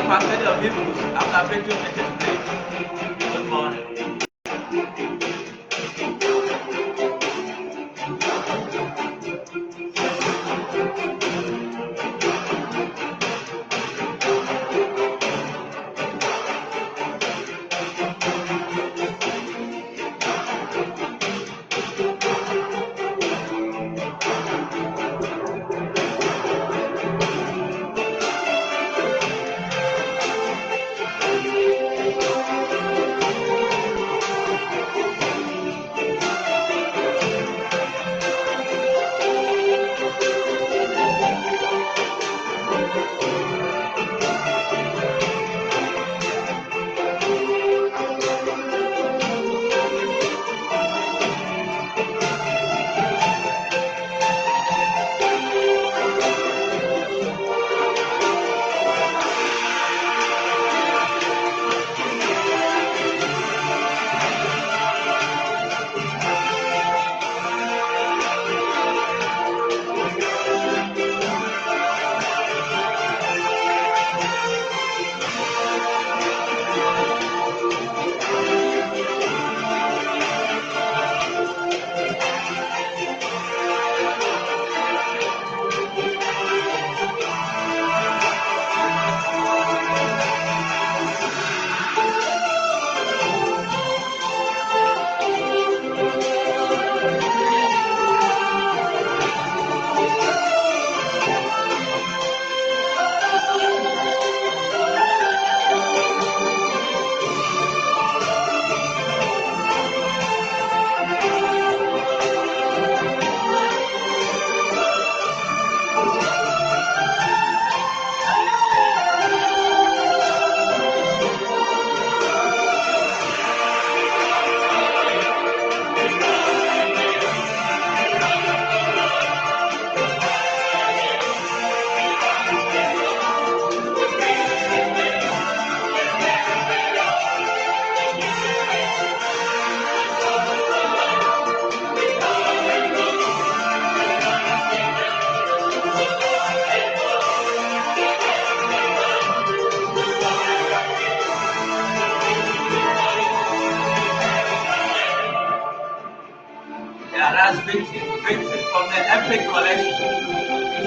of our study of Hebrews after breaking message, please. Good morning. That's victory. Victory from the epic collection.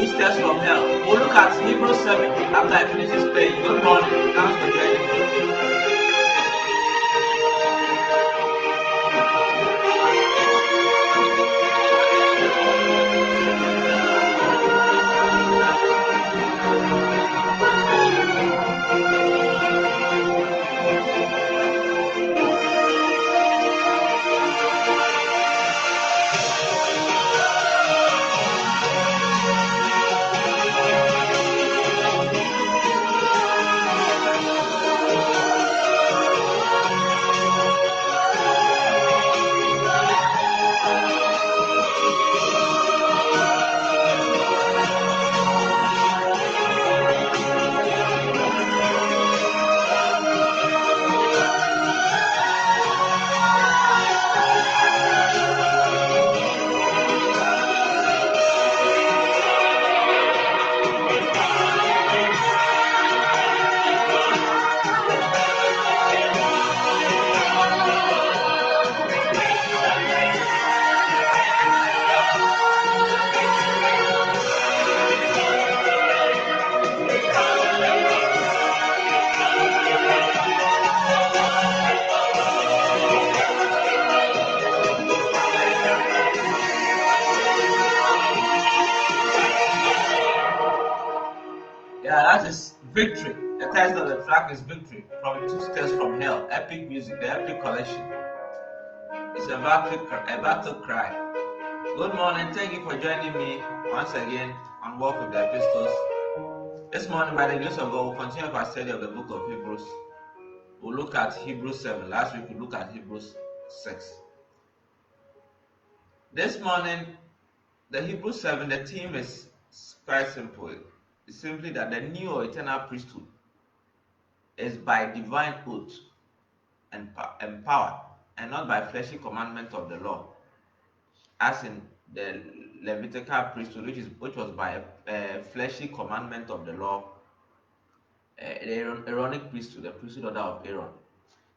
Easters from hell. We'll look at Hebrews 7 after I finish this playing. Good morning. Thanks for joining me. Yeah, that is victory. The title of the track is Victory from Two Steps from Hell. Epic music, the epic collection. It's a battle cry. Good morning. Thank you for joining me once again on Walk with the Epistles. This morning, by the grace of God, we'll continue our study of the book of Hebrews. We'll look at Hebrews 7. Last week, we looked at Hebrews 6. This morning, the Hebrews 7, the theme is quite simple. It's simply that the new or eternal priesthood is by divine oath and power, and not by fleshy commandment of the law, as in the Levitical priesthood, which was by a fleshy commandment of the law, the Aaronic priesthood, the priesthood order of Aaron,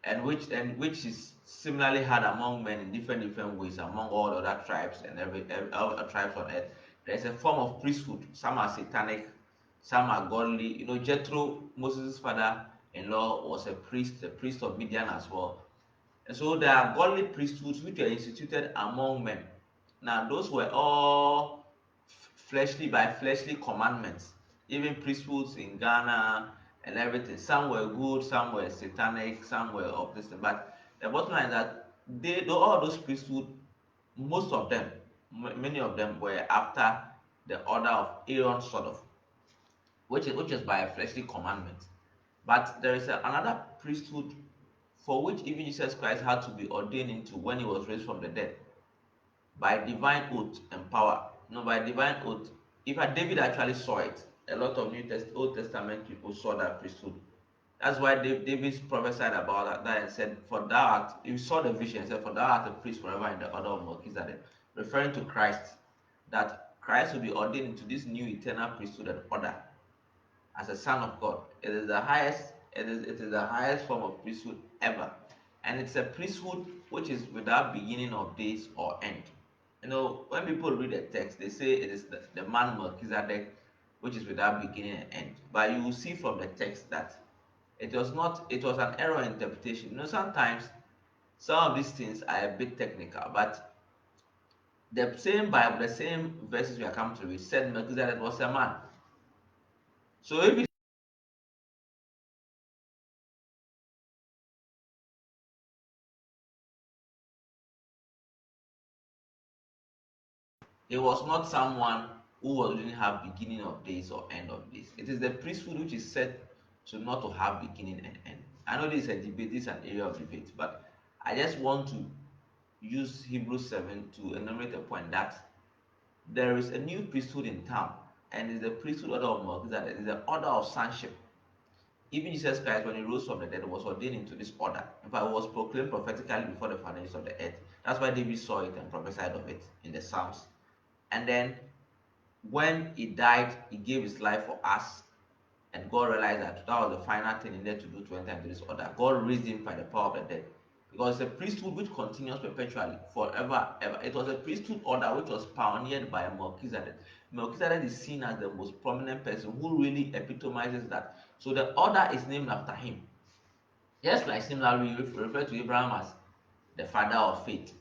and which is similarly had among men in different ways among all the other tribes and every other tribes on earth. There's a form of priesthood. Some are satanic, some are godly. Jethro, Moses' father-in-law, was a priest, the priest of Midian as well. And so there are godly priesthoods which were instituted among men. Now those were all fleshly by fleshly commandments. Even priesthoods in Ghana and everything. Some were good, some were satanic, some were of this thing. But the bottom line is that all those priesthood, most of them, many of them were after the order of Aaron, sort of, which is by a fleshly commandment. But there is another priesthood for which even Jesus Christ had to be ordained into when he was raised from the dead by divine oath and power. By divine oath. In fact, David actually saw it. A lot of Old Testament people saw that priesthood. That's why David prophesied about that and said, "For thou art," he saw the vision and said, "For thou art a priest forever in the order of Melchizedek," referring to Christ, that Christ will be ordained into this new eternal priesthood and order as a son of God. It is the highest. It is the highest form of priesthood ever, and it's a priesthood which is without beginning of days or end. When people read the text, they say it is the man Melchizedek, which is without beginning and end. But you will see from the text that it was not. It was an error interpretation. Sometimes some of these things are a bit technical, but the same Bible, the same verses we are coming to read, said Melchizedek was a man. So if he was not someone who didn't have beginning of days or end of days. It is the priesthood which is said to not to have beginning and end. I know this is a debate, this is an area of debate, but I just want to use Hebrews 7 to enumerate a point that there is a new priesthood in town, and it's the priesthood order of Melchizedek. It is the order of sonship. Even Jesus Christ, when he rose from the dead, was ordained into this order. In fact, it was proclaimed prophetically before the foundations of the earth. That's why David saw it and prophesied of it in the Psalms. And then when he died, he gave his life for us, and God realized that that was the final thing he needed to do to enter into this order. God raised him by the power of the dead. Because it's a priesthood which continues perpetually, forever, ever. It was a priesthood order which was pioneered by Melchizedek. Melchizedek is seen as the most prominent person who really epitomizes that. So the order is named after him. Just like similarly, we refer to Abraham as the father of faith.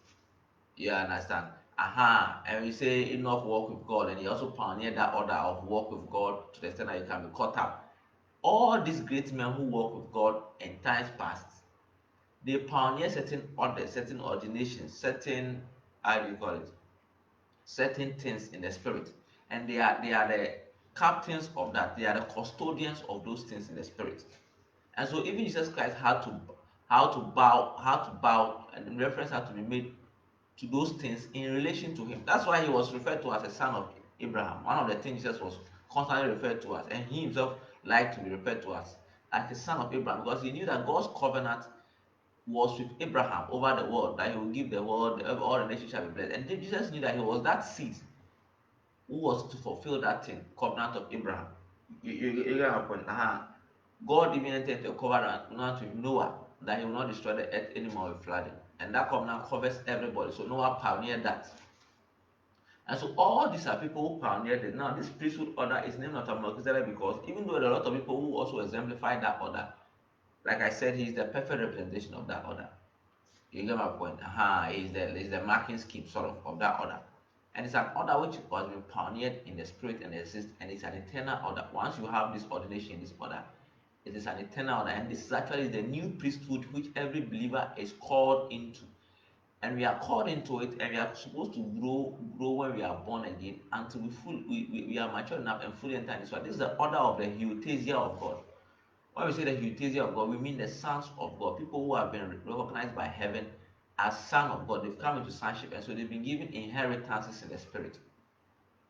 You understand? And we say enough walk with God, and he also pioneered that order of walk with God to the extent that you can be caught up. All these great men who walk with God in times past, they pioneer certain orders, certain ordinations, certain, how do you call it, certain things in the spirit, and they are the captains of that. They are the custodians of those things in the spirit. And so even Jesus Christ had to bow, and reference had to be made to those things in relation to him. That's why he was referred to as a son of Abraham. One of the things Jesus was constantly referred to as, and he himself liked to be referred to as like a son of Abraham, because he knew that God's covenant was with Abraham over the world, that he will give the world, all the nations shall be blessed. And Jesus knew that he was that seed who was to fulfill that thing, covenant of Abraham. You get my point? God even entered into a covenant with Noah that he will not destroy the earth anymore with flooding. And that covenant covers everybody. So Noah pioneered that. And so all these are people who pioneered it. Now, this priesthood order is named after Melchizedek because even though there are a lot of people who also exemplify that order, like I said, he's the perfect representation of that order. You get my point? He's the marking scheme sort of that order. And it's an order which has been pioneered in the spirit and exists, and it's an eternal order. Once you have this ordination, this order, it is an eternal order, and this is actually the new priesthood which every believer is called into. And we are called into it, and we are supposed to grow when we are born again until we are mature enough and fully enter this one. This is the order of the Huiothesia of God. When we say the Huiothesia of God, we mean the sons of God, people who have been recognized by heaven as sons of God. They've come into sonship, and so they've been given inheritances in the spirit.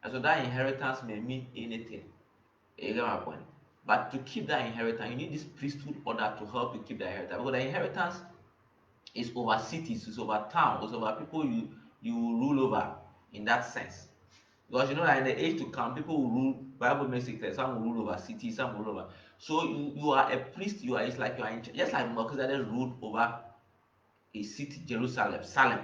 And so that inheritance may mean anything. You get my point? But to keep that inheritance, you need this priesthood order to help you keep the inheritance. Because the inheritance is over cities, it's over towns, it's over people you rule over in that sense. Because you know that in the age to come, people will rule. Bible makes it clear. Some will rule over cities, some will rule over. So you are a priest. You are it's like you are in just like Melchizedek ruled over a city, Jerusalem, Salem.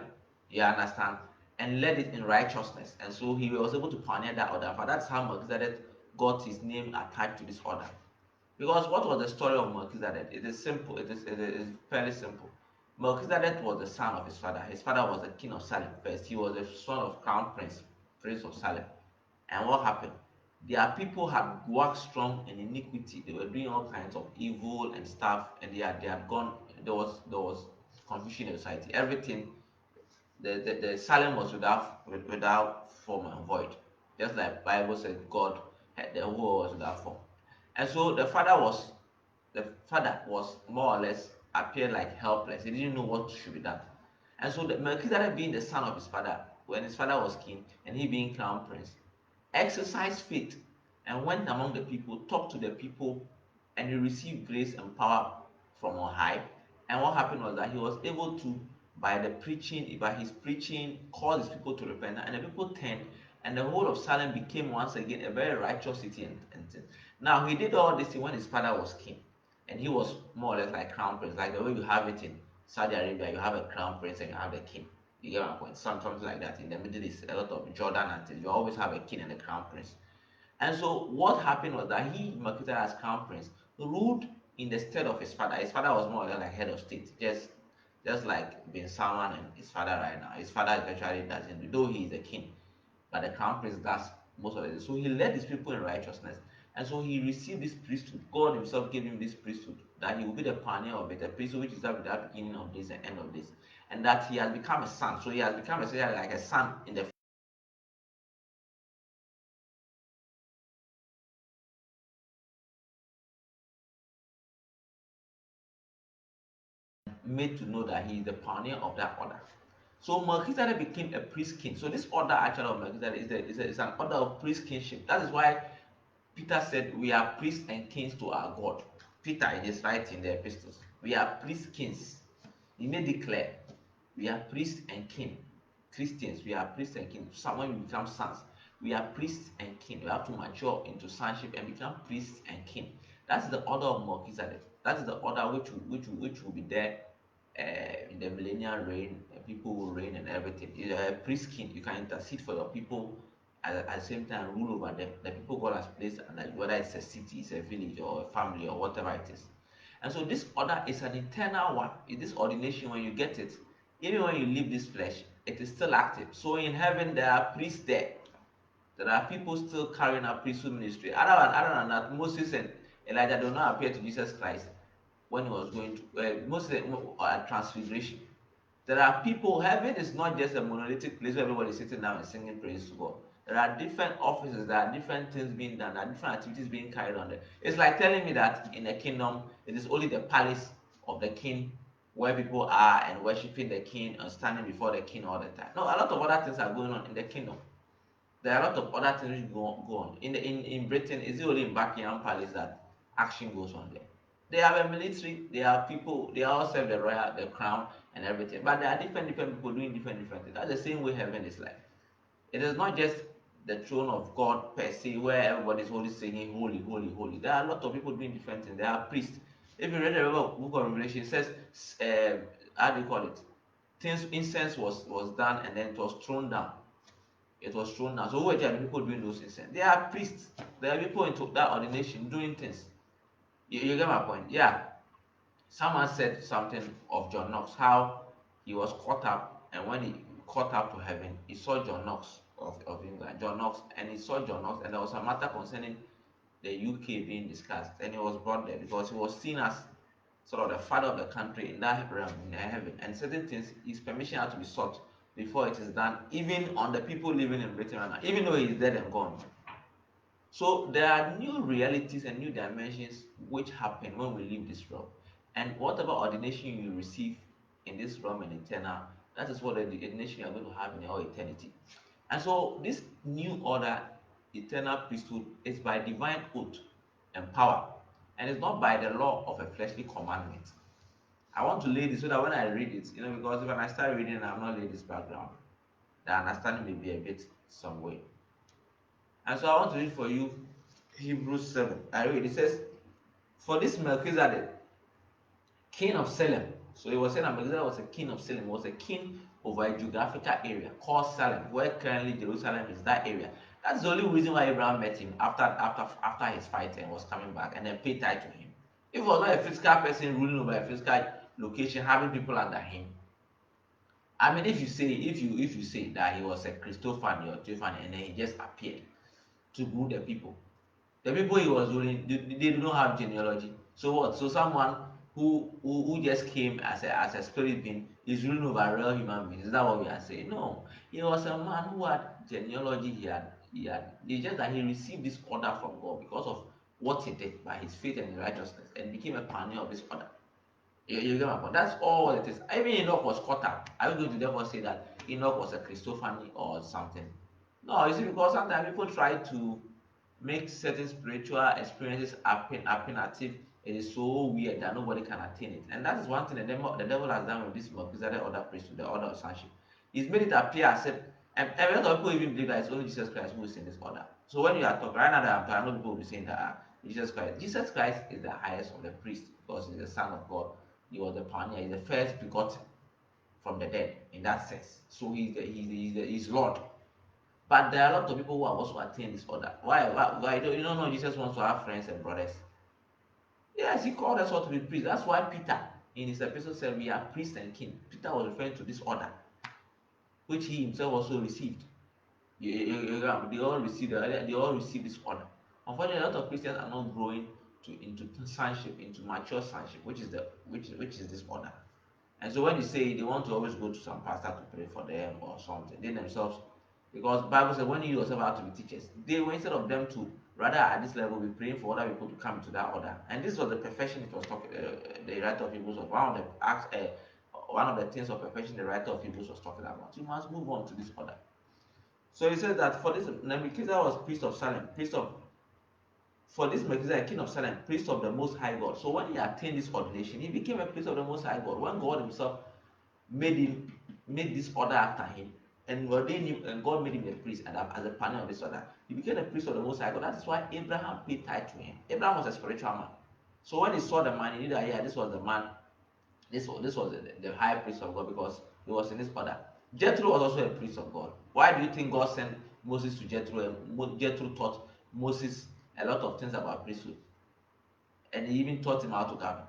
You understand? And led it in righteousness. And so he was able to pioneer that order. For that's how Melchizedek got his name attached to this order. Because what was the story of Melchizedek? It is simple. It is fairly simple. Melchizedek was the son of his father. His father was the king of Salem first. He was the son of crown prince, prince of Salem. And what happened? Their people had waxed strong in iniquity. They were doing all kinds of evil and stuff, and they had gone. There was confusion in society. Everything the Salem was without form and void, just like Bible said God had the whole was without form. And so the father was more or less appeared like helpless. He didn't know what should be done. And so the Melchizedek being the son of his father, when his father was king and he being crown prince, exercised faith and went among the people, talked to the people, and he received grace and power from on high. And what happened was that he was able to, by his preaching, cause his people to repent, and the people turned, and the whole of Salem became once again a very righteous city. And now he did all this thing when his father was king, and he was more or less like crown prince, like the way you have it in Saudi Arabia, you have a crown prince and you have the king. You get my point? Sometimes like that in the Middle East, a lot of Jordan and things, you always have a king and a crown prince. And so what happened was that he, Makita as crown prince, ruled in the stead of his father. His father was more or less like head of state, just like Bin Salman and his father right now. His father eventually doesn't, though he is a king, but the crown prince does most of it. So he led his people in righteousness. And so he received this priesthood. God himself gave him this priesthood, that he will be the pioneer of it, a priesthood which is at the beginning of this and end of this. And that he has become a son. So he has become essentially like a son in the made to know that he is the pioneer of that order. So Melchizedek became a priest king. So this order actually of Melchizedek is an order of priest kingship. That is why Peter said, "We are priests and kings to our God." Peter, in his writing in the epistles, we are priest kings. He made it clear, we are priests and king. Christians, we are priests and king. When we become sons, we are priests and king. We have to mature into sonship and become priests and king. That's the order of Melchizedek. That is the order which will be there in the millennial reign. People will reign and everything. You are a priest king. You can intercede for your people at the same time rule over them. The people God has placed, and like whether it's a city, it's a village, or a family, or whatever it is. And so this order is an eternal one. In this ordination, when you get it, even when you leave this flesh, it is still active. So in heaven, there are priests there. There are people still carrying out priesthood ministry. Other than that, Moses and Elijah do not appear to Jesus Christ when he was going to Moses transfiguration. There are people, heaven is not just a monolithic place where everybody is sitting down and singing praise to God. There are different offices, there are different things being done, there are different activities being carried on there. It's like telling me that in the kingdom, it is only the palace of the king where people are and worshiping the king and standing before the king all the time. No, a lot of other things are going on in the kingdom. There are a lot of other things which go on. In Britain, is it only in Buckingham Palace that action goes on there? They have a military, they have people, they all serve the royal, the crown, and everything. But there are different people doing different things. That's the same way heaven is like. It is not just the throne of God per se, where everybody is only singing holy, holy, holy. There are a lot of people doing different things. There are priests. If you read the book of Revelation, it says, how do you call it? Things incense was done and then it was thrown down. It was thrown down. So who are the people doing those incense? They are priests. There are people into that ordination doing things. You get my point? Yeah. Someone said something of John Knox, how he was caught up, and when he caught up to heaven, he saw John Knox of England, John Knox, and he saw John Knox, and there was a matter concerning the UK being discussed, and he was brought there because he was seen as sort of the father of the country in that realm, in heaven, and certain things, his permission had to be sought before it is done, even on the people living in Britain right now, even though he is dead and gone. So there are new realities and new dimensions which happen when we leave this realm. And whatever ordination you receive in this realm and eternal, that is what the ordination you are going to have in all eternity. And so this new order, eternal priesthood, is by divine oath and power. And it's not by the law of a fleshly commandment. I want to lay this so that when I read it, because when I start reading and I'm not laying this background, the understanding may be a bit some way. And so I want to read for you Hebrews 7. I read it says, For this Melchizedek, king of Salem. So he was saying that Melchizedek was a king of Salem, was a king over a geographical area called Salem, where currently Jerusalem is that area. That's the only reason why Abraham met him after his fight and was coming back and then paid tithe to him. If he was not a physical person ruling over a physical location, having people under him, I mean, if you say that he was a Christophany or Theophany and then he just appeared to rule the people he was ruling, they do not have genealogy. So what? So someone who just came as a spirit being is ruling over real human beings. Is that what we are saying? No, he was a man who had genealogy. He had. It's just that he received this order from God because of what he did by his faith and his righteousness, and became a pioneer of this order. You get my point. That's all it is. Even Enoch was caught up. Are you going to therefore say that Enoch was a Christophany or something? No, you see, because sometimes people try to make certain spiritual experiences happen as if it is so weird that nobody can attain it. And that is one thing the devil has done with this Melchizedek order priesthood, the order of sonship. He's made it appear as if, and a lot of people even believe that it's only Jesus Christ who is in this order. So when you are talking, right now that I'm talking, I know people will be saying that Jesus Christ is the highest of the priests because he's the Son of God. He was the pioneer, he's the first begotten from the dead in that sense. So he's Lord. But there are a lot of people who have also attained this order. Why you don't know Jesus wants to have friends and brothers? Yes, he called us all to be priests. That's why Peter in his epistle said we are priests and king. Peter was referring to this order, which he himself also received. They all received this order. Unfortunately, a lot of Christians are not growing into sonship, into mature sonship, which is this order. And so when you say they want to always go to some pastor to pray for them or something, they themselves, because Bible says when you yourself have to be teachers, they were instead of them to rather at this level be praying for other people to come into that order. And this was the perfection it was talking. The writer of Hebrews was one of the things of perfection the writer of Hebrews was talking about. You must move on to this order. So he says that for this Nebuchadnezzar was priest of Salem, priest of for this Melchizedek, king of Salem, priest of the Most High God. So when he attained this ordination, he became a priest of the Most High God. When God Himself made this order after him, and ordained him, and God made him a priest and as a partner of this order, he became a priest of the Most High God. That is why Abraham paid tithe to him. Abraham was a spiritual man. So when he saw the man, he knew that yeah, this was the man. This was the high priest of God because he was in this order. Jethro was also a priest of God. Why do you think God sent Moses to Jethro? And Jethro taught Moses a lot of things about priesthood, and he even taught him how to govern.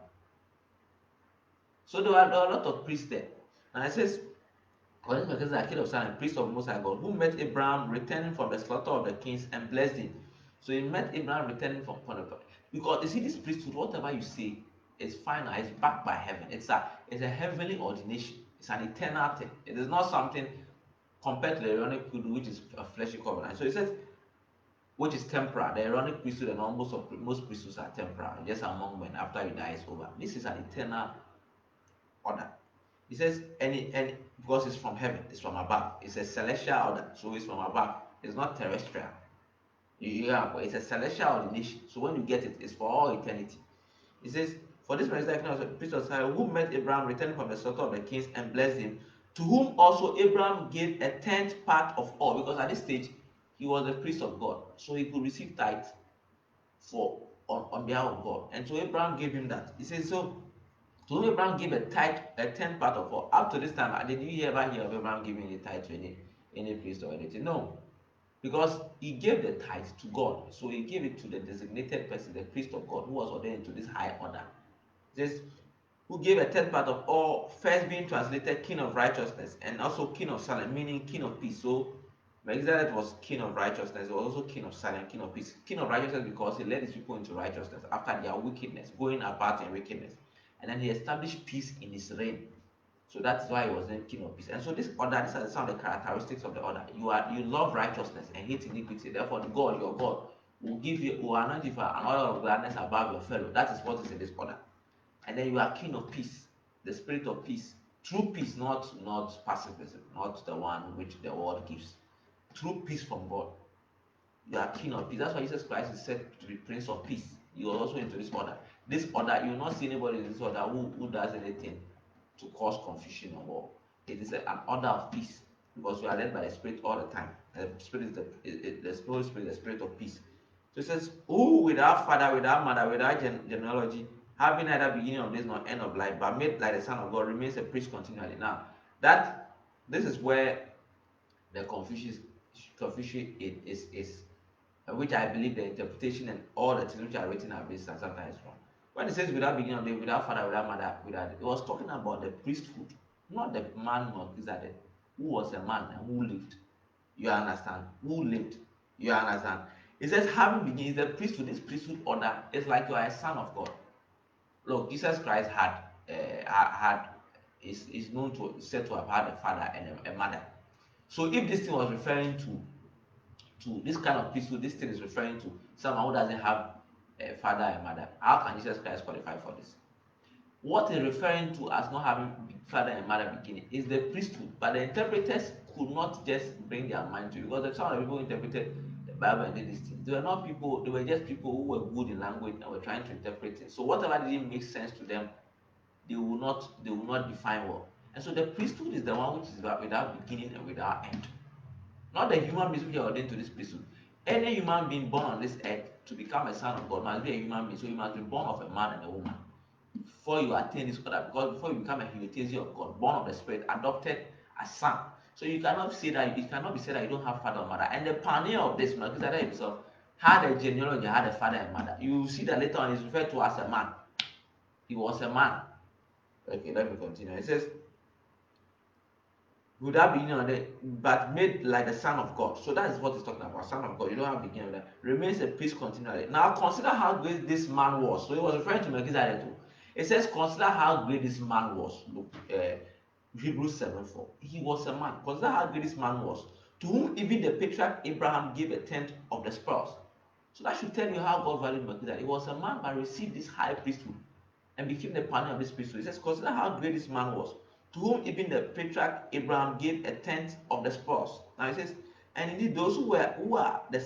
So there were a lot of priests there. And it says, "For this is a king of Salem, priest of Most High God, who met Abraham returning from the slaughter of the kings and blessed him." So he met Abraham returning from the because you see this priesthood, whatever you say is final, it's backed by heaven. It's a heavenly ordination. It's an eternal thing. It is not something compared to the Aaronic priesthood, which is a fleshy covenant. So it says, which is temporal. The Aaronic priesthood and almost of most priesthoods are temporal, just among men. After you die, it's over. This is an eternal order. He says, and because it's from heaven, it's from above. It's a celestial order, so it's from above. It's not terrestrial. Yeah, but it's a celestial ordination. So when you get it, it's for all eternity. He says, "For this man is like a priest of Salem, who met Abraham returning from the slaughter of the kings and blessed him, to whom also Abraham gave a tenth part of all." Because at this stage, he was a priest of God, so he could receive tithe on behalf of God. And so Abraham gave him that. He says, so to whom Abraham gave a tithe, a tenth part of all. Up to this time, did you ever hear of Abraham giving a tithe to any priest or anything? No. Because he gave the tithe to God. So he gave it to the designated person, the priest of God, who was ordained to this high order. It says, who gave a tenth part of all, first being translated king of righteousness, and also king of Salem, meaning king of peace. So Melchizedek was king of righteousness, he was also king of Salem, king of peace. King of righteousness because he led his people into righteousness after their wickedness, going apart in wickedness. And then he established peace in his reign. So that's why he was named king of peace. And so this order, these are some of the characteristics of the order. You love righteousness and hate iniquity. Therefore, the God, your God, will anoint you for an oil of gladness above your fellow. That is what is in this order. And then you are king of peace, the spirit of peace. True peace, not pacifism, not the one which the world gives. True peace from God. You are king of peace. That's why Jesus Christ is said to be prince of peace. You are also into this order. This order, you will not see anybody in this order who does anything to cause confusion or war. It is an order of peace because we are led by the Spirit all the time. And the Spirit is the Holy Spirit, the Spirit of peace. So it says, who without father, without mother, without genealogy, having neither beginning of days nor end of life, but made like the Son of God, remains a priest continually. Now, that this is where the confusion is which I believe the interpretation and all the things which are written are based on sometimes wrong. When it says without beginning of day, without father, without mother, without it was talking about the priesthood, not the man Melchizedek, who was a man and who lived. You understand? Who lived? You understand? It says having beginning the priesthood, this priesthood order is like you are a son of God. Look, Jesus Christ had is known to said to have had a father and a mother. So if this thing was referring to this kind of priesthood, this thing is referring to someone who doesn't have a father and mother. How can Jesus Christ qualify for this? What is referring to as not having father and mother beginning is the priesthood, but the interpreters could not just bring their mind to it because some of the people interpreted the Bible and did these things. They were not people, they were just people who were good in language and were trying to interpret it. So whatever didn't make sense to them, they will not define well. And so the priesthood is the one which is without beginning and without end. Not the human beings which are ordained to this priesthood. Any human being born on this earth to become a son of God must be a human being. So you must be born of a man and a woman before you attain this order. Because before you become a humanity of God, born of the Spirit, adopted as son. So you cannot say that it cannot be said that you don't have father or mother. And the pioneer of this, Melchizedek himself, had a genealogy, had a father and mother. You see that later on he's referred to as a man. He was a man. Okay, let me continue. It says, without beginning of the but made like the Son of God. So that is what he's talking about. Son of God. You don't have beginning of that. Remains a priest continually. Now consider how great this man was. So he was referring to Melchizedek too. It says, consider how great this man was. Look, Hebrews 7:4. He was a man. Consider how great this man was, to whom even the patriarch Abraham gave a tenth of the spoils. So that should tell you how God valued Melchizedek. He was a man but received this high priesthood and became the pioneer of this priesthood. It says, consider how great this man was, to whom even the patriarch Abraham gave a tenth of the spoils. Now it says, and indeed those who are of the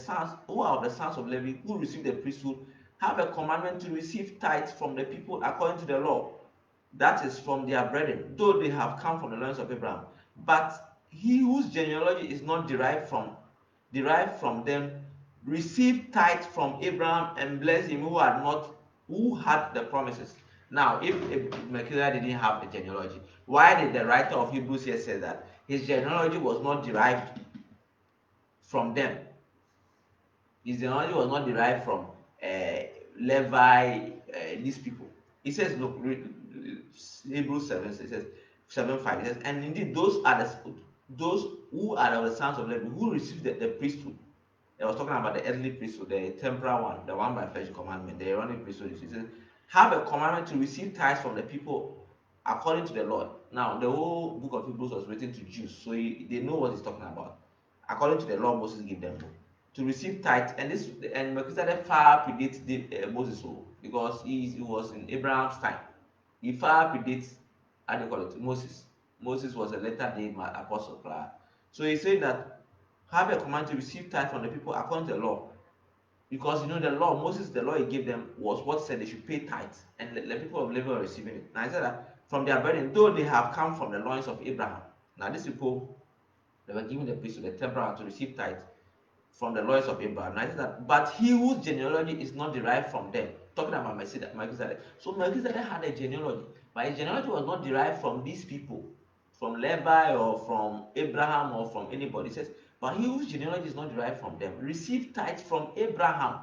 sons of Levi, who received the priesthood, have a commandment to receive tithes from the people according to the law, that is from their brethren, though they have come from the loins of Abraham. But he whose genealogy is not derived from them received tithes from Abraham and blessed him who had the promises. Now, if Melchizedek didn't have a genealogy, why did the writer of Hebrews here say that his genealogy was not derived from them? His genealogy was not derived from Levi, these people. He says, look, Hebrews 7, it says 7:5. It says, and indeed those who are of the sons of Levi, who received the priesthood. I was talking about the earthly priesthood, the temporal one, the one by flesh commandment, the Aaronic priesthood. It says, have a commandment to receive tithes from the people according to the Lord. Now, the whole book of Hebrews was written to Jews, so they know what he's talking about. According to the law, Moses gave them to receive tithes, and Melchizedek far predates Moses, because he was in Abraham's time. He far predates, how do you call it, Moses. Moses was a later day apostle. So he's saying that have a command to receive tithe from the people according to the law. Because the law, Moses, the law he gave them was what said they should pay tithes, and the people of Levi were receiving it. Now I said that from their brethren, though they have come from the loins of Abraham. Now these people, they were given the priesthood, the temporal, to receive tithes from the loins of Abraham. Now I said that, but he whose genealogy is not derived from them, talking about Melchizedek. So Melchizedek had a genealogy, but his genealogy was not derived from these people, from Levi or from Abraham or from anybody. It says, but he whose genealogy is not derived from them received tithes from Abraham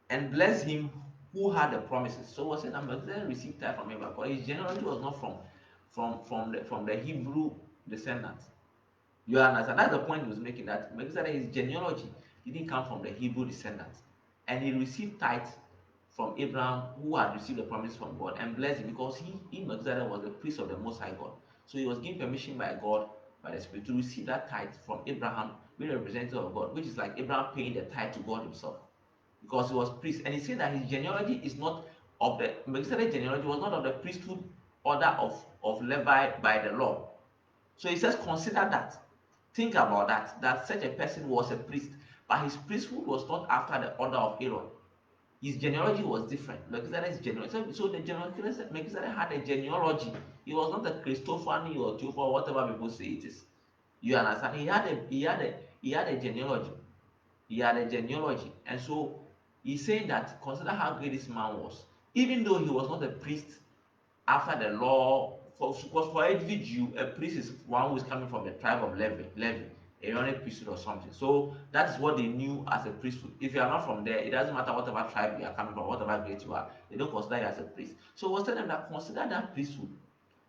and bless him who had the promises. So was saying that Melchizedek received tithes from Abraham, but his genealogy was not from the Hebrew descendants. You understand? That's the point he was making, that Melchizedek, his genealogy didn't come from the Hebrew descendants. And he received tithes from Abraham, who had received the promise from God, and blessed him because he Melchizedek was the priest of the Most High God. So he was given permission by God, by the Spirit, to receive that tithe from Abraham, being a representative of God, which is like Abraham paying the tithe to God himself, because he was priest. And he said that his genealogy is not of the Melchizedek genealogy was not of the priesthood order of Levi by the law. So he says, consider that. Think about that such a person was a priest, but his priesthood was not after the order of Aaron. His genealogy was different. Melchizedek's genealogy. So the Melchizedek had a genealogy. He was not a Christophany or Theophany, whatever people say it is. You understand? He had a genealogy. He had a genealogy. And so he's saying that consider how great this man was. Even though he was not a priest after the law, because for every Jew, a priest is one who is coming from the tribe of Levi, Aaronic priesthood or something. So that's what they knew as a priesthood. If you are not from there, it doesn't matter whatever tribe you are coming from, whatever grade you are, they don't consider you as a priest. So we'll tell them that consider that priesthood,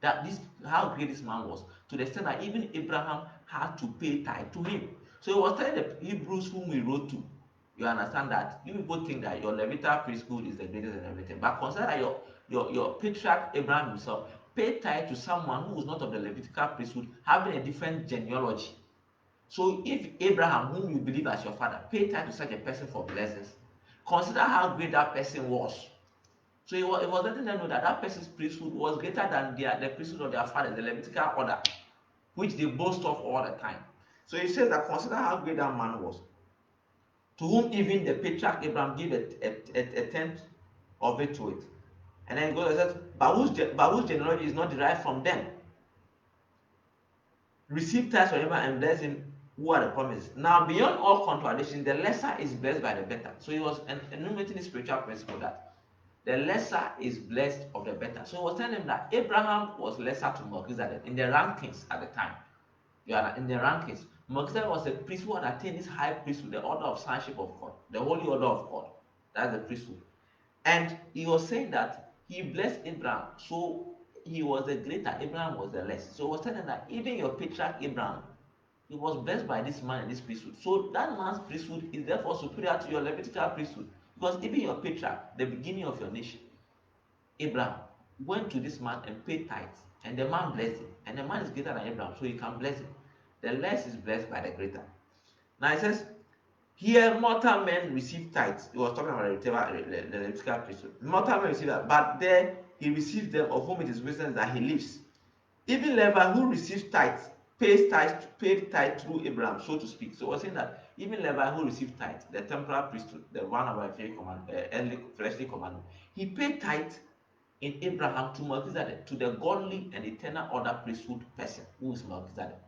that this how great this man was, to the extent that even Abraham had to pay tithe to him. So he was telling the Hebrews whom he wrote to, you understand that you people think that your Levitical priesthood is the greatest and everything, but consider that your patriarch Abraham himself paid tithe to someone who was not of the Levitical priesthood, having a different genealogy. So if Abraham, whom you believe as your father, paid tithe to such a person for blessings, consider how great that person was. So it was letting them know that that person's priesthood was greater than the priesthood of their father, the Levitical order, which they boast of all the time. So he says that consider how great that man was, to whom even the patriarch Abraham gave a tenth of it to it. And then he goes and says, but whose genealogy is not derived from them. Receive tithes from Abraham and bless him who are the promises. Now, beyond all contradiction, the lesser is blessed by the better. So he was enumerating the spiritual principle that the lesser is blessed of the better. So he was telling them that Abraham was lesser to Melchizedek in the rankings at the time. You are in the rankings. Melchizedek was a priest who had attained this high priesthood, the order of sonship of God, the holy order of God. That's the priesthood. And he was saying that he blessed Abraham, so he was the greater, Abraham was the less. So he was telling that even your patriarch Abraham, he was blessed by this man and this priesthood. So that man's priesthood is therefore superior to your Levitical priesthood. Because even your patriarch, the beginning of your nation, Abraham, went to this man and paid tithes, and the man blessed him. And the man is greater than Abraham, so he can bless him. The less is blessed by the greater. Now it says, here mortal men receive tithes. He was talking about the Levitical priesthood. Mortal men receive that, but there he receives them, of whom it is written that he lives. Even Levi, who receives tithes, paid tithe through Abraham, so to speak. So we're saying that even Levi, who received tithe, the temporal priesthood, the one of our earthly fleshly commandment, he paid tithe in Abraham to Melchizedek, to the godly and eternal order priesthood person, who is Melchizedek,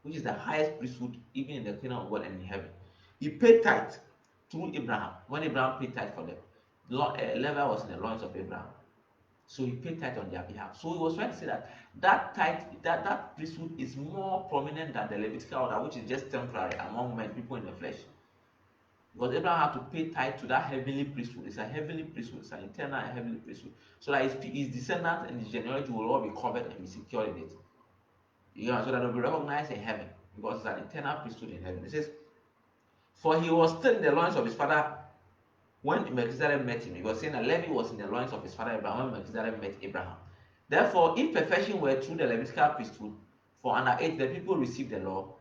which is the highest priesthood even in the kingdom of God and in heaven. He paid tithe through Abraham. When Abraham paid tithe for them, Levi was in the loins of Abraham. So he paid tithe on their behalf. So he was trying to say that tithe, that priesthood is more prominent than the Levitical order, which is just temporary among men, people in the flesh. Because Abraham had to pay tithe to that heavenly priesthood. It's a heavenly priesthood, it's an eternal and heavenly priesthood. So that his descendants and his genealogy will all be covered and be secured in it. You know, so that they'll be recognized in heaven. Because it's an eternal priesthood in heaven. It says, for he was still in the loins of his father when Melchizedek met him. He was saying that Levi was in the loins of his father Abraham when Melchizedek met Abraham. Therefore, if perfection were through the Levitical priesthood, for under it the people received the law,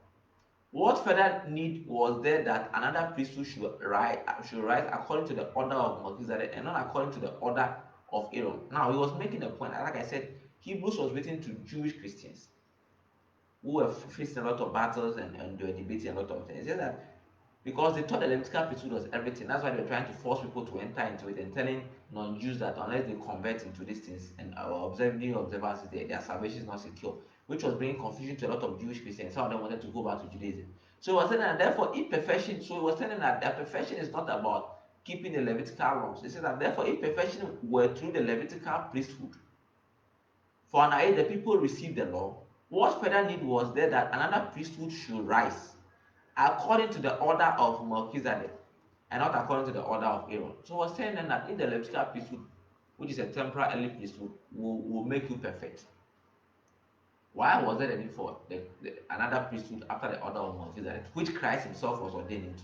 what further need was there that another priesthood should rise according to the order of Melchizedek and not according to the order of Aaron? Now, he was making a point. Like I said, Hebrews was written to Jewish Christians who were facing a lot of battles and they were debating a lot of things. He said that because they thought the Levitical priesthood was everything. That's why they were trying to force people to enter into it and telling non-Jews that unless they convert into these things and observing observances, their salvation is not secure, which was bringing confusion to a lot of Jewish Christians. Some of them wanted to go back to Judaism. So he was saying that therefore, if perfection, so he was telling that their perfection is not about keeping the Levitical laws. He said that therefore, if perfection were through the Levitical priesthood, for an age the people received the law, what further need was there that another priesthood should rise according to the order of Melchizedek and not according to the order of Aaron? So we're saying then that in the Levitical priesthood, which is a temporal early priesthood, will make you perfect. Why was there a need for another priesthood after the order of Melchizedek, which Christ himself was ordained into,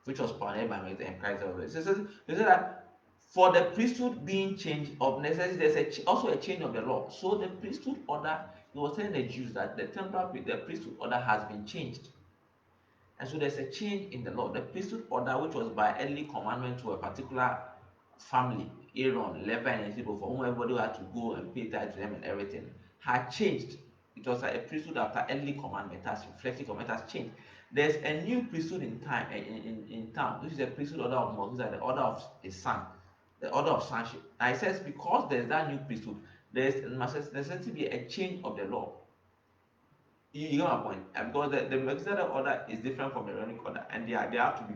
which was pioneered by Melchizedek and Christ himself? So he said that for the priesthood being changed of necessity, there's also a change of the law. So the priesthood order, he was telling the Jews that the priesthood order has been changed. And so there's a change in the law. The priesthood order, which was by early commandment to a particular family, Aaron, Levi, and people for whom everybody had to go and pay tithe to them and everything, had changed. It was like a priesthood after early commandment, has fleshy commandment has changed. There's a new priesthood in town, which is a priesthood order of Moses, the order of his son, the order of sonship. And it says because there's that new priesthood, there's necessity to be a change of the law. You get my point? Because the Melchizedek order is different from the Aaronic order, and they have to be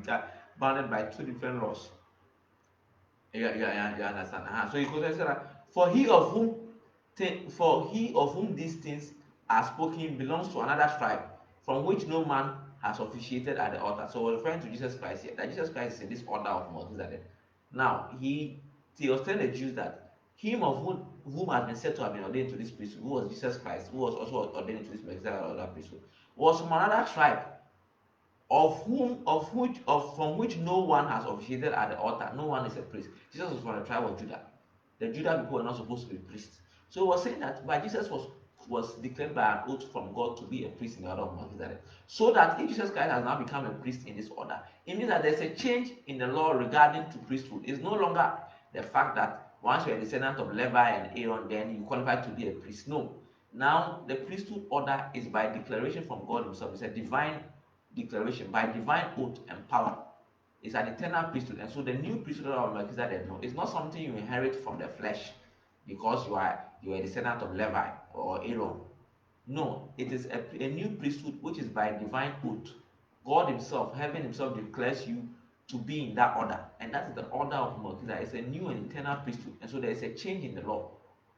bounded by two different laws. You understand? So he goes and said that for he of whom these things are spoken belongs to another tribe, from which no man has officiated at the altar. So we're referring to Jesus Christ here. That Jesus Christ is in this order of Melchizedek. Now he was telling the Jews that him of whom has been said to have been ordained to this priesthood, who was Jesus Christ, who was also ordained to this Melchizedek order priesthood, was from another tribe from which no one has officiated at the altar. No one is a priest. Jesus was from the tribe of Judah. The Judah people were not supposed to be priests. So he was saying that by Jesus was declared by an oath from God to be a priest in the order of Melchizedek. So that if Jesus Christ has now become a priest in this order, it means that there's a change in the law regarding to priesthood. It's no longer the fact that once you're a descendant of Levi and Aaron, then you qualify to be a priest. No. Now the priesthood order is by declaration from God Himself. It's a divine declaration by divine oath and power. It's an eternal priesthood. And so the new priesthood of Melchizedek, no, it's not something you inherit from the flesh because you are a descendant of Levi or Aaron. No, it is a new priesthood which is by divine oath. God Himself, heaven Himself declares you to be in that order. And that is the order of Melchizedek. It's a new and eternal priesthood. And so there is a change in the law.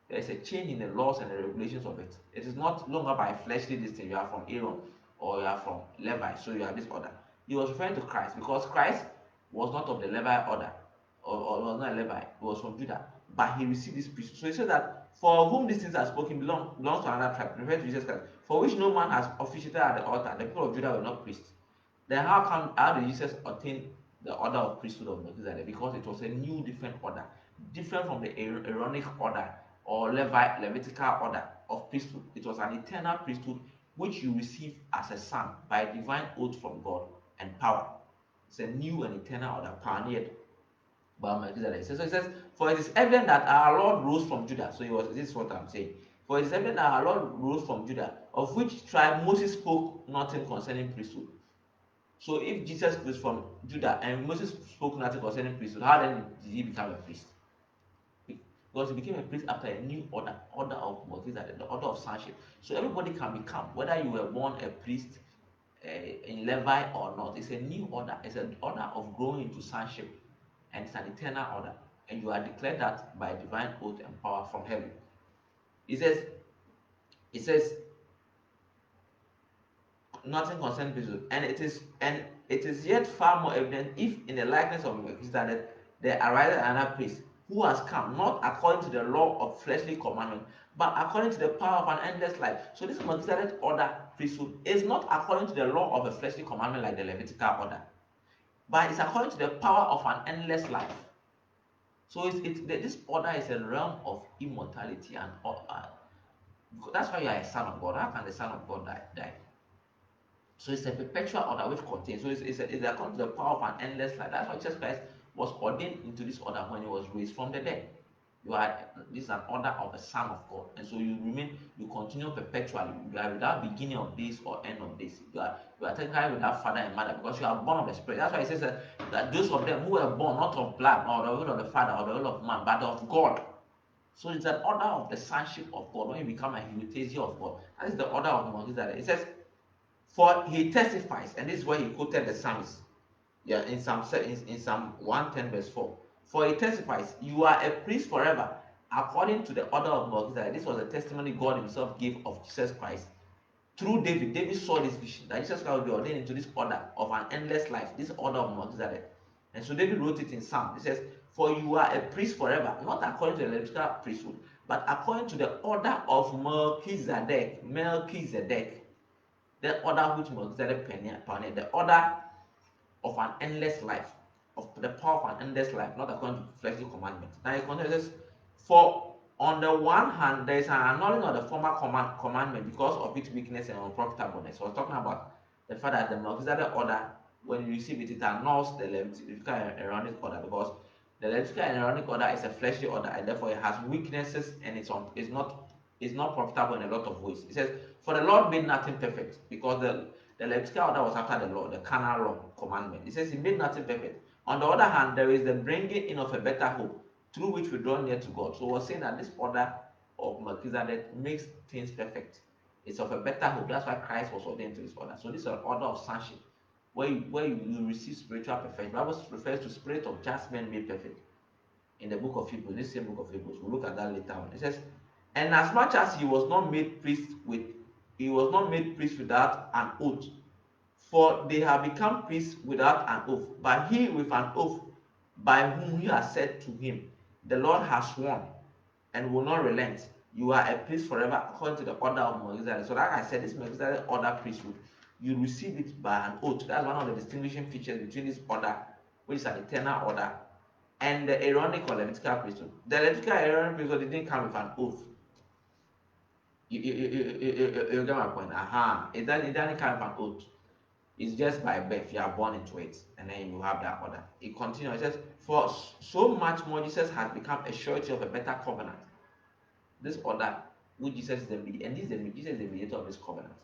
There is a change in the laws and the regulations of it. It is not longer by fleshly distance. You are from Aaron or you are from Levi, so you have this order. He was referring to Christ because Christ was not of the Levi order, or was not a Levi, he was from Judah, but he received this priesthood. So he said that for whom these things are spoken belongs to another tribe, referring to Jesus Christ, for which no man has officiated at the altar. The people of Judah were not priests. Then how did Jesus attain the order of priesthood of Melchizedek? Because it was a new, different order, different from the Aaronic order or Levitical order of priesthood. It was an eternal priesthood which you receive as a son by divine oath from God and power. It's a new and eternal order pioneered by Melchizedek. So it says, for it is evident that our Lord rose from Judah. So this is what I'm saying. For it is evident that our Lord rose from Judah, of which tribe Moses spoke nothing concerning priesthood. So if Jesus was from Judah and Moses spoke nothing concerning priesthood, how then did he become a priest? Because he became a priest after a new order of Melchizedek, the order of sonship. So everybody can become, whether you were born a priest in Levi or not. It's a new order. It's an order of growing into sonship, and it's an eternal order. And you are declared that by divine oath and power from heaven. It says nothing concerning priesthood, and it is yet far more evident if in the likeness of Melchizedek there arises another priest who has come not according to the law of fleshly commandment, but according to the power of an endless life. So this Melchizedek order priesthood is not according to the law of a fleshly commandment like the Levitical order, but it's according to the power of an endless life. So this order is a realm of immortality, and that's why you are a son of God. How can the son of God die? So it's a perpetual order which contains. So it's according to the power of an endless life. That's why Jesus Christ was ordained into this order when he was raised from the dead. This is an order of a son of God, and so you continue perpetually. You are without beginning of days or end of days. You are technically without father and mother because you are born of the Spirit. That's why it says that those of them who were born not of blood, or the will of the Father, or the will of man, but of God. So it's an order of the sonship of God. When you become a heritage of God, that is the order of Melchizedek. It says, for he testifies, and this is where he quoted the Psalms. Yeah, in Psalm 110 verse 4. For he testifies, you are a priest forever, according to the order of Melchizedek. This was a testimony God Himself gave of Jesus Christ through David. David saw this vision that Jesus Christ would be ordained into this order of an endless life, this order of Melchizedek. And so David wrote it in Psalm. It says, "For you are a priest forever, not according to the Levitical priesthood, but according to the order of Melchizedek." Melchizedek, the order which Melchizedek pioneered, the order of an endless life, of the power of an endless life, not according to fleshly commandment. Now it continues, for on the one hand, there is an annulling of the former commandment because of its weakness and unprofitableness. So I was talking about the fact that the Melchizedek order, when you receive it, it annuls the Levitical and Aaronic order, because the Levitical and Aaronic order is a fleshly order, and therefore it has weaknesses, and it's not profitable in a lot of ways. It says, for the Lord made nothing perfect, because the Levitical order was after the law, the carnal law commandment. It says he made nothing perfect. On the other hand, there is the bringing in of a better hope, through which we draw near to God. So we're saying that this order of Melchizedek makes things perfect. It's of a better hope. That's why Christ was ordained to this order. So this is an order of sonship, where you receive spiritual perfection. The Bible refers to spirit of just men made perfect. In the book of Hebrews, this same book of Hebrews, we'll look at that later on. It says, and as much as he was not made priest without an oath, for they have become priests without an oath, but he with an oath, by whom he has said to him, the Lord has sworn and will not relent. You are a priest forever according to the order of Melchizedek. So like I said, this Melchizedek order priesthood, you receive it by an oath. That's one of the distinguishing features between this order, which is an eternal order, and the Aaronic or Levitical priesthood. The Levitical Aaronic priesthood didn't come with an oath. You get my point? It doesn't come with an oath. It's just by birth. You are born into it, and then you have that order. It continues. It says, for so much more Jesus has become a surety of a better covenant. This order, which Jesus is the mediator, and Jesus is the mediator of this covenant.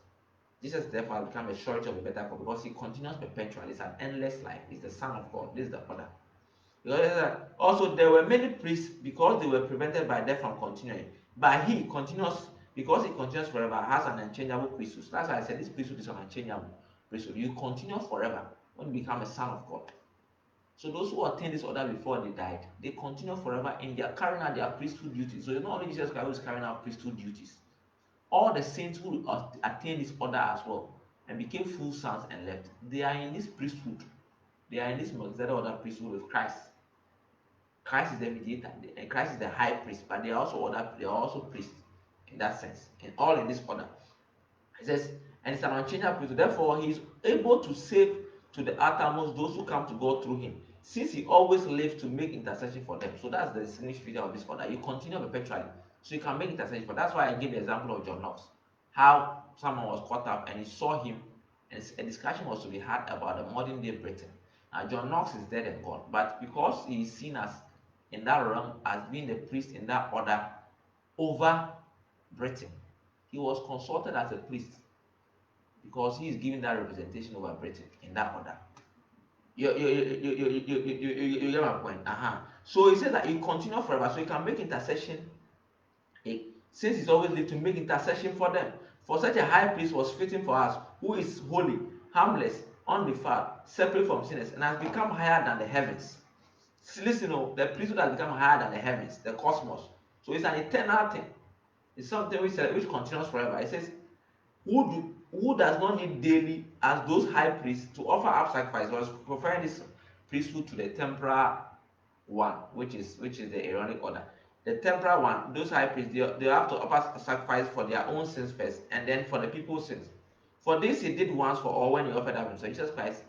Jesus therefore has become a surety of a better covenant because he continues perpetually. It's an endless life. He's the Son of God. This is the order. Also, there were many priests because they were prevented by death from continuing. But he continues, because he continues forever, has an unchangeable priesthood. So that's why I said this priesthood is an unchangeable priesthood. You continue forever when you become a son of God. So those who attained this order before they died, they continue forever in their carrying out their priesthood duties. So it's not only Jesus Christ who is carrying out priesthood duties. All the saints who attained this order as well and became full sons and left, they are in this priesthood. They are in this Melchizedek order priesthood with Christ. Christ is the mediator, and Christ is the high priest, but they are also priests in that sense, and all in this order. It says, and it's an unchangeable priest, therefore he is able to save to the uttermost those who come to God through him, since he always lived to make intercession for them. So that's the distinguishing feature of this order. You continue perpetually, so you can make intercession for. That's why I gave the example of John Knox, how someone was caught up and he saw him, and a discussion was to be had about the modern day Britain. Now John Knox is dead and gone, but because he is seen as in that realm as being the priest in that order over Britain, he was consulted as a priest because he is giving that representation over Britain in that order. You get my point? So he says that he continue forever, so he can make intercession. Since he's always lived to make intercession for them. For such a high priest was fitting for us, who is holy, harmless, undefiled, separate from sinners, and has become higher than the heavens. Listen, the priesthood has become higher than the heavens, the cosmos. So it's an eternal thing. It's something which continues forever. It says, who does not need daily as those high priests to offer up sacrifice. I was preferring this priesthood to the temporal one, which is the Aaronic order. The temporal one, those high priests, they have to offer sacrifice for their own sins first, and then for the people's sins. For this he did once for all when he offered up himself. Jesus Christ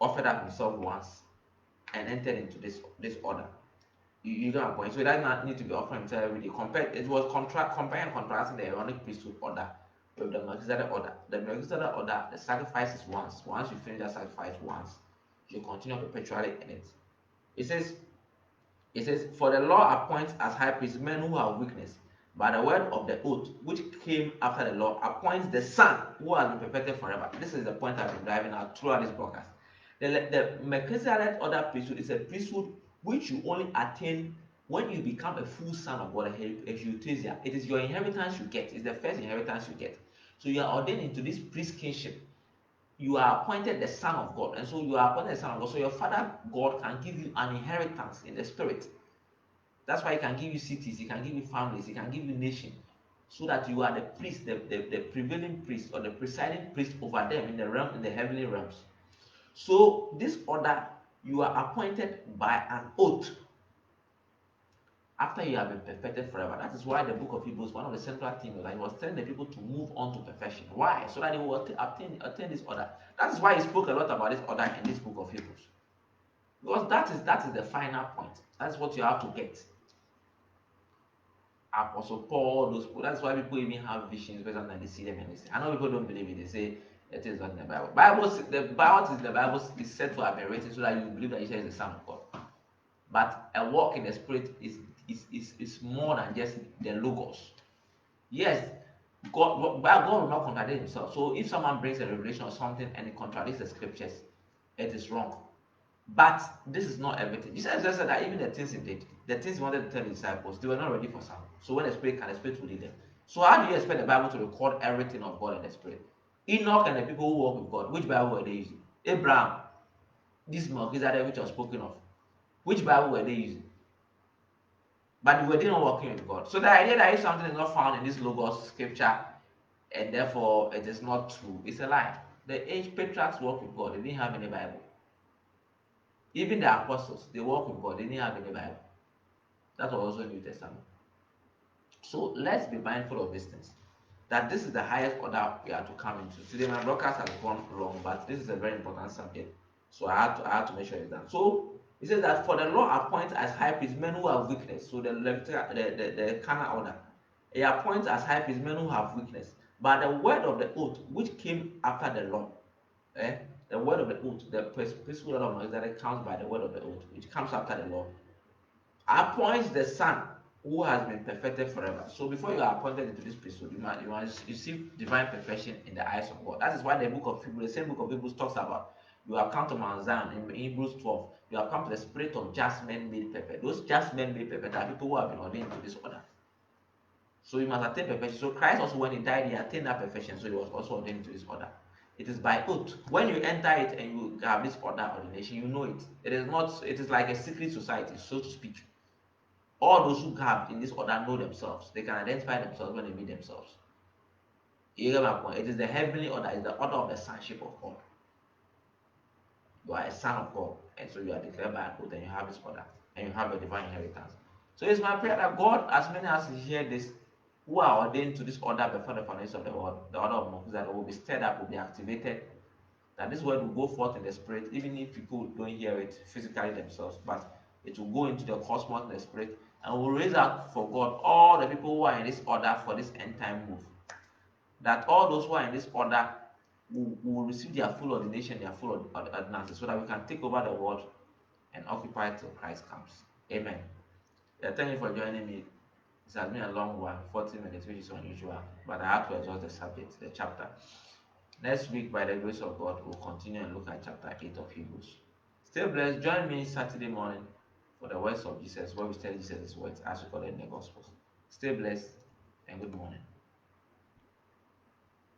offered up himself once and entered into this order. You get my point. So it does not need to be offering himself every day. It was comparing and contrasting the Aaronic priesthood order with the Melchizedek order. The Melchizedek order, the sacrifice is once. Once you finish that sacrifice once, you continue perpetually in it. It says, for the law appoints as high priests men who have weakness, but the word of the oath, which came after the law, appoints the Son who has been perfected forever. This is the point I've been driving out throughout this broadcast. The Melchizedek order priesthood is a priesthood which you only attain when you become a full son of God, a Euthesia. It is your inheritance you get. It's the first inheritance you get. So you are ordained into this priest kingship. You are appointed the son of God, and so you are appointed the son of God. So your father God can give you an inheritance in the spirit. That's why he can give you cities, he can give you families, he can give you nation, so that you are the priest, the prevailing priest or the presiding priest over them in the realm, in the heavenly realms. So this order, you are appointed by an oath after you have been perfected forever. That is why the book of Hebrews, one of the central themes, that he was telling the people to move on to perfection. Why? So that they will attain this order. That is why he spoke a lot about this order in this book of Hebrews. Because that is the final point. That's what you have to get. Apostle Paul, those people. That's why people even have visions, because sometimes they see them and they say, I know people don't believe it. They say it is not in the Bible. The Bible is said to have been written so that you believe that Jesus is the Son of God. But a walk in the Spirit is more than just the logos. Yes, God will not contradict himself. So if someone brings a revelation or something and it contradicts the scriptures, it is wrong. But this is not everything. Jesus just said that even the things he did, the things he wanted to tell the disciples, they were not ready for some. So when the Spirit can, the Spirit will lead them. So how do you expect the Bible to record everything of God in the spirit? Enoch and the people who walk with God, which Bible were they using? Abraham, this Melchizedek which was spoken of, which Bible were they using? But they were not working with God. So the idea that if something is not found in this logos scripture and therefore it is not true, it's a lie. The age patriarchs walked with God, they didn't have any Bible. Even the apostles, they walked with God, they didn't have any Bible. That was also New Testament. So let's be mindful of these things. That this is the highest order we are to come into. Today my broadcast has gone long, but this is a very important subject. So I had to make sure it's done. So it says that for the law appoints as high priests men who have weakness. So the carnal order. It appoints as high priests men who have weakness. But the word of the oath which came after the law, the word of the oath, the priesthood of Melchizedek comes by the word of the oath, which comes after the law, appoints the Son who has been perfected forever. So before you are appointed into this priesthood, you must receive divine perfection in the eyes of God. That is why the book of Hebrews, the same book of Hebrews, talks about you have come to Mount Zion in Hebrews 12. You have come to the spirit of just men made perfect. Those just men made perfect are people who have been ordained to this order. So you must attain perfection. So Christ also, when he died, he attained that perfection. So he was also ordained to this order. It is by oath. When you enter it and you have this order ordination, you know it. It is not. It is like a secret society, so to speak. All those who have in this order know themselves. They can identify themselves when they meet themselves. You get my point? It is the heavenly order, it's the order of the sonship of God. You are a son of God, and so you are declared by an oath, and you have this order, and you have a divine inheritance. So it's my prayer that God, as many as hear this, who are ordained to this order before the foundation of the world, the order of Melchizedek, will be stirred up, will be activated, that this word will go forth in the spirit, even if people don't hear it physically themselves, but it will go into the cosmos in the spirit and will raise up for God all the people who are in this order for this end time move. That all those who are in this order will receive their full ordination, their full ordinances, so that we can take over the world and occupy it till Christ comes. Amen. Yeah, thank you for joining me. It has been a long one, 40 minutes, which is unusual, but I have to exhaust the subject, the chapter. Next week, by the grace of God, we'll continue and look at chapter 8 of Hebrews. Stay blessed. Join me Saturday morning for the words of Jesus, where we study Jesus' words as recorded in the Gospels. Stay blessed and good morning.